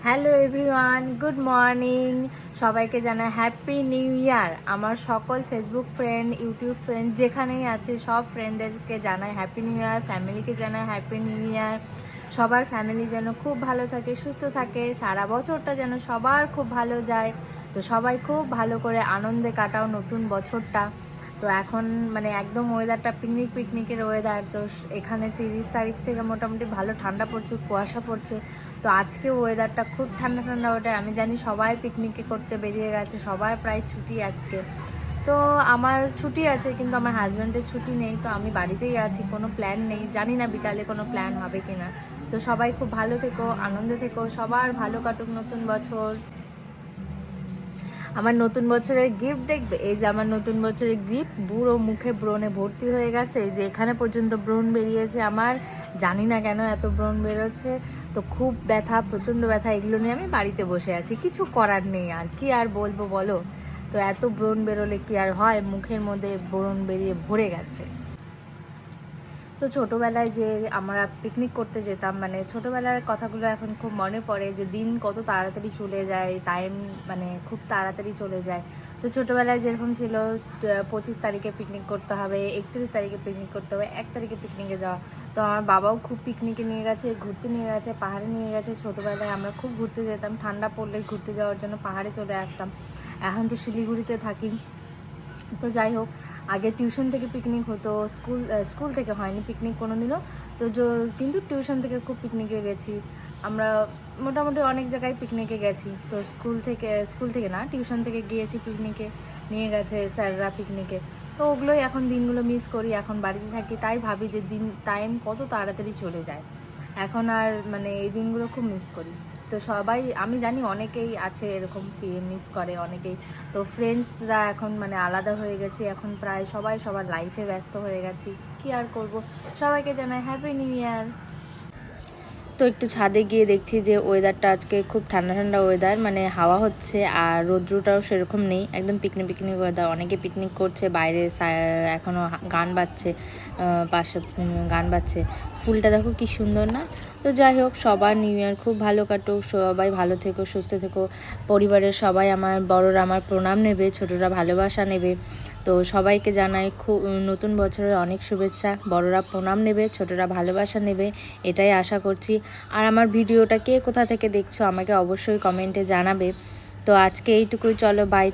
Hello everyone, good morning. সবাইকে জানাই happy new year. আমার সকল ফেসবুক ফ্রেন্ড, ইউটিউব ফ্রেন্ড যেখানেই আছে সব ফ্রেন্ডদেরকে জানাই হ্যাপি নিউ ইয়ার, ফ্যামিলিকে জানাই হ্যাপি নিউ ইয়ার। সবার ফ্যামিলি যেন খুব ভালো থাকে, সুস্থ থাকে, সারা বছরটা যেন সবার খুব ভালো যায়। তো সবাই খুব ভালো করে আনন্দে কাটাও নতুন বছরটা। তো এখন মানে একদম ওয়েদারটা পিকনিকের ওয়েদার। তো এখানে 30 তারিখ থেকে মোটামুটি ভালো ঠান্ডা পড়ছে, কুয়াশা পড়ছে। তো আজকে ওয়েদারটা খুব ঠান্ডা ওঠে। আমি জানি সবাই পিকনিকে করতে বেরিয়ে গেছে, সবার প্রায় ছুটি আজকে। তো আমার ছুটি আছে কিন্তু আমার হাজব্যান্ডের ছুটি নেই, তো আমি বাড়িতেই আছি, কোনো প্ল্যান নেই। জানি না বিকালে কোনো প্ল্যান হবে কিনা। তো সবাই খুব ভালো থেকো, আনন্দে থেকো, সবার ভালো কাটুক নতুন বছর। আমার নতুন বছরের গিফট দেখবে, এই যে আমার নতুন বছরের গিফট, বুড়ো মুখে ব্রণে ভর্তি হয়ে গেছে, এই যে এখানে পর্যন্ত ব্রণ বেরিয়েছে আমার। জানি না কেন এত ব্রণ বেরোচ্ছে। তো খুব ব্যথা, প্রচণ্ড ব্যথা। এগুলো নিয়ে আমি বাড়িতে বসে আছি, কিছু করার নেই। আর কি আর বলবো বলো। তো এত ব্রণ বেরোলে কি আর হয়, মুখের মধ্যে ব্রণ বেরিয়ে ভরে গেছে। তো ছোটোবেলায় যে আমরা পিকনিক করতে যেতাম, মানে ছোটোবেলার কথাগুলো এখন খুব মনে পড়ে, যে দিন কত তাড়াতাড়ি চলে যায়, টাইম মানে খুব তাড়াতাড়ি চলে যায়। তো ছোটোবেলায় যেরকম ছিল 25 তারিখে পিকনিক করতে হবে, 31 তারিখে পিকনিক করতে হবে, 1 তারিখে পিকনিকে যাওয়া। তো আমার বাবাও খুব পিকনিকে নিয়ে গেছে, ঘুরতে নিয়ে গেছে, পাহাড়ে নিয়ে গেছে। ছোটোবেলায় আমরা খুব ঘুরতে যেতাম, ঠান্ডা পড়লে ঘুরতে যাওয়ার জন্য পাহাড়ে চলে আসতাম। এখন তো শিলিগুড়িতে থাকি। তো যাই হোক, আগে টিউশন থেকে পিকনিক হতো, স্কুল থেকে হয়নি পিকনিক কোনো দিনও। তো কিন্তু টিউশন থেকে খুব পিকনিকে গেছি আমরা। মোটামুটি অনেক জায়গায় পিকনিকে গেছি। তো স্কুল থেকে না, টিউশন থেকে গিয়েছি পিকনিকে, নিয়ে গেছে স্যাররা পিকনিকে। তো ওগুলোই এখন দিনগুলো মিস করি। এখন বাড়িতে থাকি, তাই ভাবি যে টাইম কত তাড়াতাড়ি চলে যায়। এখন আর মানে এই দিনগুলো খুব মিস করি। তো সবাই, আমি জানি অনেকেই আছে এরকম মিস করে অনেকেই। তো ফ্রেন্ডসরা এখন মানে আলাদা হয়ে গেছে, এখন প্রায় সবাই সবার লাইফে ব্যস্ত হয়ে গেছি। কি আর করব। সবাইকে জানাই হ্যাপি নিউ ইয়ার। তো একটু ছাদে গিয়ে দেখছি যে ওয়েদারটা আজকে খুব ঠান্ডা ওয়েদার, মানে হাওয়া হচ্ছে আর রৌদ্রটাও সেরকম নেই, একদম পিকনিক ওয়েদার। অনেকে পিকনিক করছে বাইরে, এখনও গান বাজছে, পাশে গান বাজছে। ফুলটা দেখো কি সুন্দর না। তো যাই হোক, সবার নিউ ইয়ার খুব ভালো কাটুক, সবাই ভালো থেকো, সুস্থ থেকো। পরিবারের সবাই, আমার বড়রা আমার প্রণাম নেবে, ছোটরা ভালোবাসা নেবে। তো সবাইকে জানাই খুব নতুন বছরের অনেক শুভেচ্ছা। বড়রা প্রণাম নেবে, ছোটরা ভালোবাসা নেবে, এটাই আশা করছি। আর আমার ভিডিওটা কে কোথা থেকে দেখছো আমাকে অবশ্যই কমেন্টে জানাবে। তো আজকে এইটুকুই, চলো বাই।